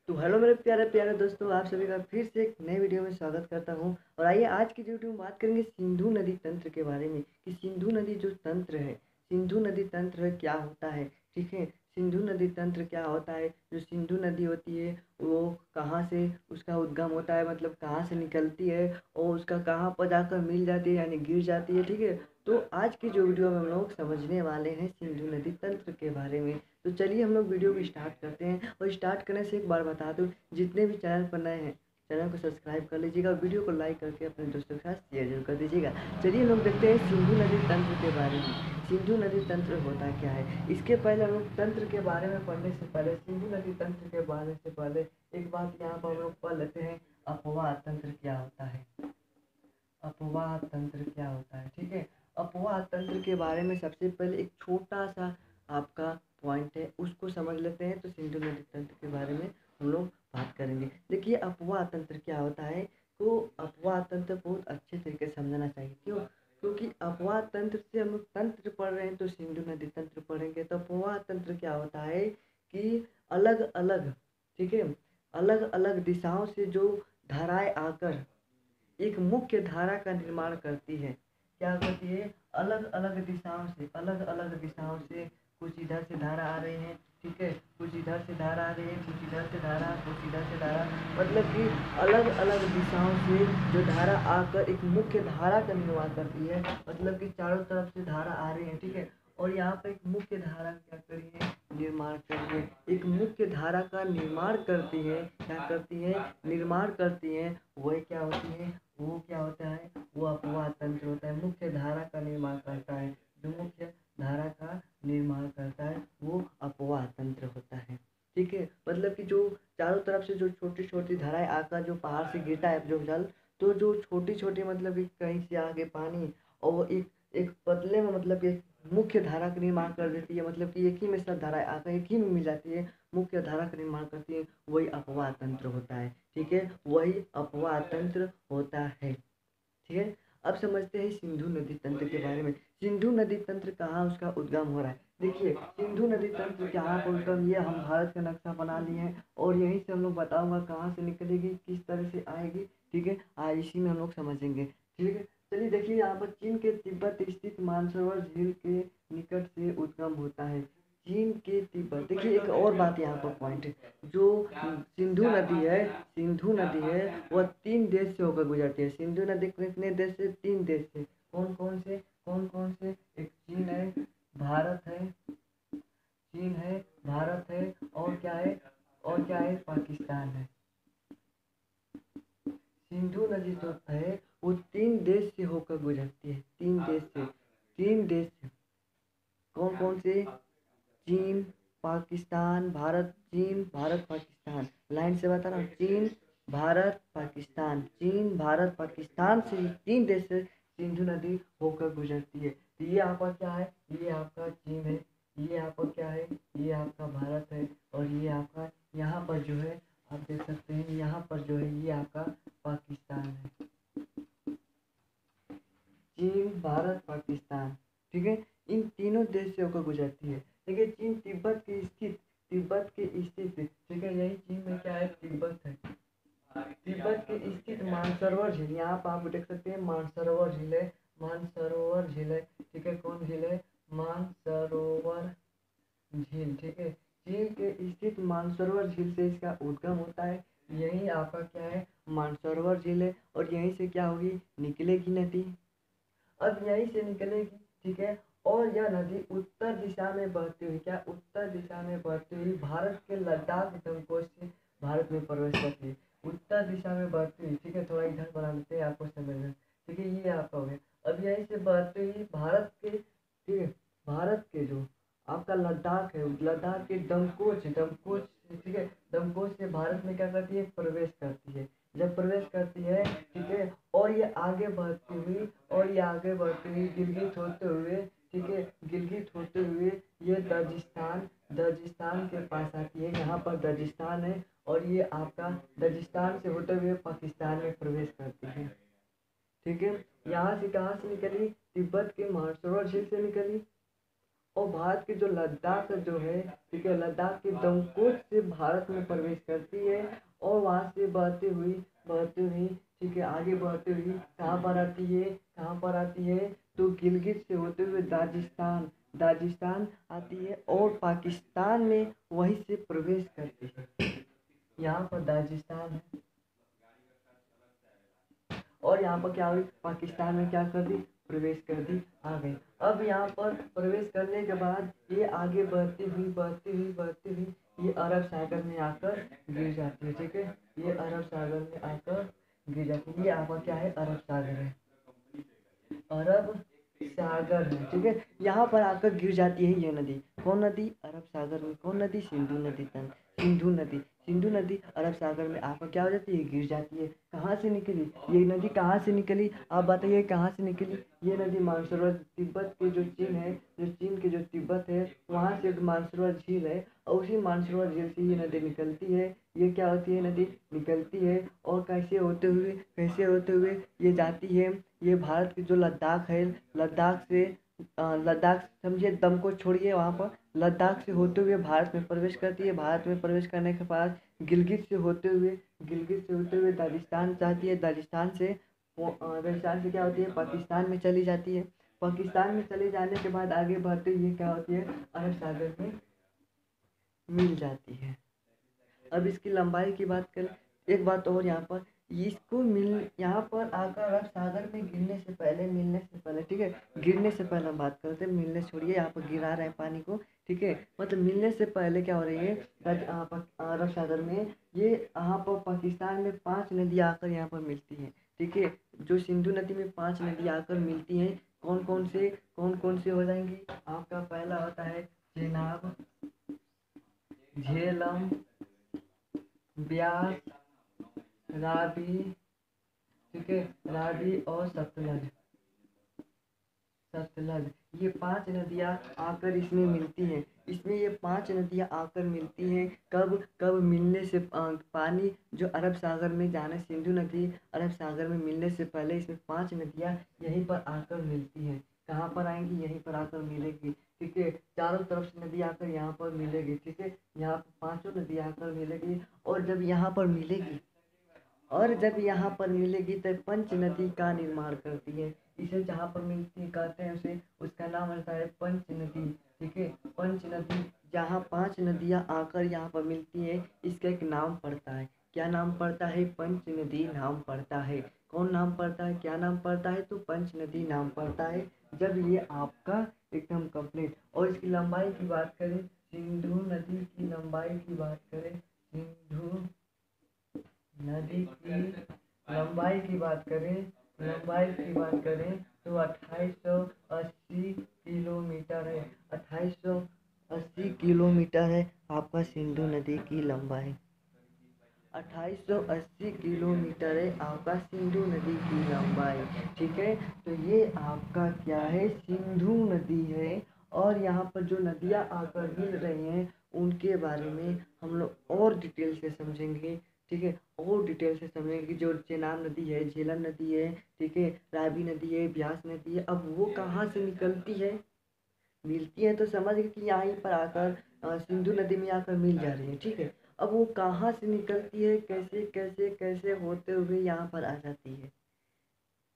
तो हेलो मेरे प्यारे प्यारे दोस्तों, आप सभी का फिर से एक नए वीडियो में स्वागत करता हूं। और आइए आज की वीडियो में बात करेंगे सिंधु नदी तंत्र के बारे में कि सिंधु नदी जो तंत्र है, सिंधु नदी तंत्र क्या होता है। ठीक है, सिंधु नदी तंत्र क्या होता है। जो सिंधु नदी होती है वो कहाँ से उसका उद्गम होता है, मतलब कहाँ से निकलती है और उसका कहाँ पर जाकर मिल जाती है यानी गिर जाती है। ठीक है, तो आज की जो वीडियो में हम लोग समझने वाले हैं सिंधु नदी तंत्र के बारे में। तो चलिए हम लोग वीडियो को स्टार्ट करते हैं। और स्टार्ट करने से एक बार बता दूं, जितने भी चैनल पर नए हैं चैनल को सब्सक्राइब कर लीजिएगा, वीडियो को लाइक करके अपने दोस्तों के साथ शेयर जरूर कर दीजिएगा। चलिए हम लोग देखते हैं सिंधु नदी तंत्र के बारे में। सिंधु नदी तंत्र होता क्या है। इसके पहले हम लोग तंत्र के बारे में पढ़ने से पहले, सिंधु नदी तंत्र के बारे से पहले एक बात यहाँ पर हम लोग पढ़ लेते हैं, अपवाह तंत्र क्या होता है। अपवाह तंत्र क्या होता है। ठीक है, अपवाह तंत्र के बारे में सबसे पहले एक छोटा सा आपका पॉइंट है, उसको समझ लेते हैं तो सिंधु नदी तंत्र के बारे में हम लोग बात करेंगे। देखिए अपवाह तंत्र क्या होता है। तो अपवाह तंत्र बहुत अच्छे तरीके से समझना चाहिए। क्यों? क्योंकि अपवाह तंत्र से हम लोग तंत्र पढ़ रहे हैं तो सिंधु नदी तंत्र पढ़ेंगे। तो अपवाह तंत्र क्या होता है कि अलग अलग, ठीक है, अलग अलग दिशाओं से जो धाराएं आकर एक मुख्य धारा का निर्माण करती है। क्या करती है? अलग अलग दिशाओं से, अलग अलग दिशाओं से कुछ इधर से धारा आ रही है, ठीक है, कुछ इधर से धारा आ रही है, कुछ इधर से धारा, कुछ इधर से धारा, मतलब कि अलग अलग दिशाओं से जो धारा आकर एक मुख्य धारा का निर्माण करती है। मतलब कि चारों तरफ से धारा आ रही है, ठीक है, और यहाँ पर एक मुख्य धारा क्या करी है, निर्माण करी है। एक मुख्य धारा का निर्माण करती है, क्या करती है, निर्माण करती है। वही क्या होती है, वो क्या होता है, वो अपवाह तंत्र होता है। मुख्य धारा का निर्माण करता है, जो मुख्य धारा का निर्माण करता है वो अपवाह तंत्र होता है। ठीक है, मतलब कि जो चारों तरफ से जो छोटी छोटी धाराएं आकर जो पहाड़ से गिरता है जो जल, तो जो छोटी छोटी मतलब कि कहीं से आगे पानी और एक एक पतले में मतलब एक मुख्य धारा का निर्माण कर देती है। मतलब कि एक ही में सब धाराएं आकर एक ही में मिल जाती है, मुख्य धारा का निर्माण करती है, वही अपवाह तंत्र होता है। ठीक है, वही अपवाह तंत्र होता है। ठीक है, अब समझते हैं सिंधु नदी तंत्र के बारे में। सिंधु नदी तंत्र कहाँ उसका उद्गम हो रहा है। देखिए सिंधु नदी तंत्र कहाँ पर उद्गम, ये हम भारत का नक्शा बना लिए हैं और यहीं से हम लोग बताऊंगा कहाँ से निकलेगी, किस तरह से आएगी। ठीक है, आज इसी में हम लोग समझेंगे। ठीक है, चलिए देखिए यहाँ पर चीन के तिब्बत स्थित मानसरोवर झील के निकट से उद्गम होता है। चीन के तिब्बत, देखिए एक और बात यहाँ पर पॉइंट है, जो सिंधु नदी है, सिंधु नदी है वह 3 देश से होकर गुजरती है। सिंधु नदी कितने देश से? 3 देश से। कौन कौन से? कौन कौन से? एक चीन है, भारत है, चीन है, भारत है, और क्या है, और क्या है, पाकिस्तान है। सिंधु नदी जो है वो 3 देश से होकर गुजरती है, 3 देश से, 3 देश से। कौन कौन से? चीन, पाकिस्तान, भारत। चीन, भारत, पाकिस्तान, लाइन से बता रहा हूँ, चीन, भारत, पाकिस्तान, चीन, भारत, पाकिस्तान से 3 देश से सिंधु नदी होकर गुजरती है। तो ये आपका क्या है, ये आपका चीन है, ये आपका क्या है, ये आपका भारत है, और ये आपका यहाँ पर जो है आप देख सकते हैं, यहाँ पर जो है ये आपका पाकिस्तान है। चीन, भारत, पाकिस्तान, ठीक है, इन तीनों देश से होकर गुजरती है। देखिए चीन तिब्बत के स्थित, तिब्बत के स्थित, ठीक है, यही चीन में क्या है, तिब्बत है। तिब्बत के स्थित मानसरोवर झील, यहाँ पर आप देख सकते हैं मानसरोवर झील है, मानसरोवर झील है, ठीक है, कौन झील है, मानसरोवर झील, ठीक है, चीन के स्थित मानसरोवर झील से इसका उद्गम होता है। यही आपका क्या है, मानसरोवर झील है, और यहीं से क्या होगी, निकलेगी नदी। अब यहीं से निकलेगी, ठीक है, और यह नदी उत्तर दिशा में बहती हुई, क्या, उत्तर दिशा में बहती हुई भारत के लद्दाख डंकोश से भारत में प्रवेश करती है। उत्तर दिशा में बहती हुई, ठीक है, थोड़ा इधर बना देते हैं आपको समझ में। ठीक है, ये आपका हो गया। अब यहीं से बहती हुई भारत के, ठीक है, भारत के जो आपका लद्दाख है, लद्दाख के डंकोच, डंकोच, ठीक है, डंकोच से भारत में क्या करती है, प्रवेश करती है। जब प्रवेश करती है, ठीक है, और ये आगे बढ़ती हुई, और ये आगे बढ़ती हुई गिलगित होते हुए, ठीक है, गिलगित होते हुए ये दर्जिस्तान, दर्जिस्तान के पास आती है। यहाँ पर दर्जिस्तान है, और ये आपका दर्जिस्तान से होते हुए पाकिस्तान में प्रवेश करती है। ठीक है, यहाँ से कहाँ से निकली, तिब्बत के मानसरोवर झील से निकली। और भारत के जो लद्दाख जो है, ठीक है, लद्दाख के दमकोच से भारत में प्रवेश करती है और वहाँ से बहती हुई, ठीक है, आगे बहती हुई कहाँ पर आती है, कहाँ पर आती है, तो गिलगित से होते हुए दाजिस्तान दाजिस्तान आती है और पाकिस्तान में वहीं से प्रवेश करती है। यहाँ पर दाजिस्तान है और यहाँ पर क्या हुई, पाकिस्तान में क्या कर दी, प्रवेश कर दी, आ गई। अब यहाँ पर प्रवेश करने के बाद ये आगे बढ़ती हुई ये अरब सागर में आकर गिर जाती है, ठीक है, ये अरब सागर में आकर गिर जाती है। ये आपका क्या है, अरब सागर है, अरब सागर है, ठीक है। यहाँ पर आकर गिर जाती है ये नदी, कौन नदी, अरब सागर में, कौन नदी, सिंधु नदी, सिंधु नदी अरब सागर में आकर क्या हो जाती है, गिर जाती है। कहाँ से निकली ये नदी, कहाँ से निकली, आप बताइए कहाँ से निकली ये नदी, मानसरोवर तिब्बत के जो चीन है, जो चीन के जो तिब्बत है वहाँ से मानसरोवर झील है और उसी मानसरोवर झील से ये नदी निकलती है। ये क्या होती है, नदी निकलती है और कैसे होते हुए ये जाती है, ये भारत के जो लद्दाख है, लद्दाख से लद्दाख समझिए, दम को छोड़िए, वहाँ पर लद्दाख से होते हुए भारत में प्रवेश करती है। भारत में प्रवेश करने के बाद गिलगित से होते हुए दागिस्तान जाती है। दागिस्तान से क्या होती है, पाकिस्तान में चली जाती है। पाकिस्तान में चले जाने के बाद आगे बढ़ते हुए क्या होती है, अरब सागर में मिल जाती है। अब इसकी लंबाई की बात करें, एक बात और यहाँ पर, इसको मिल यहाँ पर आकर अरब सागर में मिलने से पहले, ठीक है, गिरने से पहले हम बात करते हैं, मिलने छोड़िए, यहाँ पर गिरा रहे हैं पानी को, ठीक है, मतलब मिलने से पहले क्या हो रही है, अरब सागर में ये यहाँ पर पाकिस्तान में 5 नदियाँ आकर यहाँ पर मिलती हैं, ठीक है, जो सिंधु नदी में 5 नदियाँ आकर मिलती हैं, कौन कौन से हो जाएंगी, आपका पहला होता है चेनाब, झेलम, ब्यास, रावी, ठीक है, रावी और सतलज, ये 5 नदियाँ आकर इसमें मिलती हैं। इसमें ये 5 नदियाँ आकर मिलती हैं, कब कब मिलने से पानी जो अरब सागर में जाना, सिंधु नदी अरब सागर में मिलने से पहले इसमें 5 नदियाँ यहीं पर आकर मिलती हैं। कहाँ पर आएंगी, यहीं पर आकर मिलेगी, ठीक है, चारों तरफ से नदी आकर यहाँ पर मिलेगी, ठीक है, यहाँ पर 5 नदी आकर मिलेगी और जब यहाँ पर मिलेगी तो पंच नदी का निर्माण करती है। इसे जहाँ पर मिलती है कहते हैं उसे, उसका नाम रहता है पंच नदी, ठीक है, पंच नदी, जहाँ 5 नदियाँ आकर यहाँ पर मिलती है, इसका एक नाम पड़ता है, क्या नाम पड़ता है, पंच नदी नाम पड़ता है। कौन नाम पड़ता है, क्या नाम पड़ता है, तो पंच नदी नाम पड़ता है। जब ये आपका एकदम कंप्लीट, और इसकी लंबाई की बात करें, सिंधु नदी की लंबाई की बात करें, सिंधु नदी की लंबाई की बात करें तो 2880 किलोमीटर है, 2880 किलोमीटर है आपका सिंधु नदी की लंबाई, 2880 किलोमीटर है आपका सिंधु नदी की लंबाई, ठीक है। तो ये आपका क्या है, सिंधु नदी है। और यहाँ पर जो नदियाँ आकर मिल रही हैं उनके बारे में हम लोग और डिटेल से समझेंगे, ठीक है, और डिटेल से समझेंगे कि जो चेनाब नदी है, झेलम नदी है, ठीक है, रावी नदी है, ब्यास नदी है, अब वो कहाँ से निकलती है, मिलती है तो समझ गए कि यहीं पर आकर सिंधु नदी में आकर मिल जा रही है, ठीक है। अब वो कहाँ से निकलती है, कैसे होते हुए यहाँ पर आ जाती है,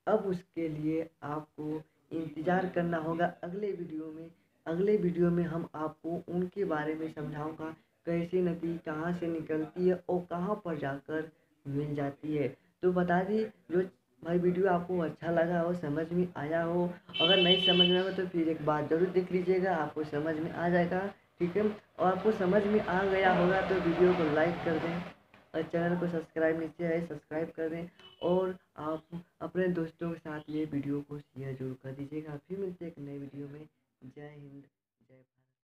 अब उसके लिए आपको इंतज़ार करना होगा अगले वीडियो में हम आपको उनके बारे में समझाऊंगा, कैसे नदी कहाँ से निकलती है और कहाँ पर जाकर मिल जाती है। तो बता दी, जो भाई वीडियो आपको अच्छा लगा हो, समझ में आया हो, अगर नहीं समझ में आया तो फिर एक बार ज़रूर देख लीजिएगा, आपको समझ में आ जाएगा, ठीक है। और आपको समझ में आ गया होगा तो वीडियो को लाइक कर दें और चैनल को सब्सक्राइब नीचे है सब्सक्राइब कर दें, और आप अपने दोस्तों के साथ ये वीडियो को शेयर जरूर कर दीजिएगा। फिर मिलते हैं एक नए वीडियो में। जय हिंद।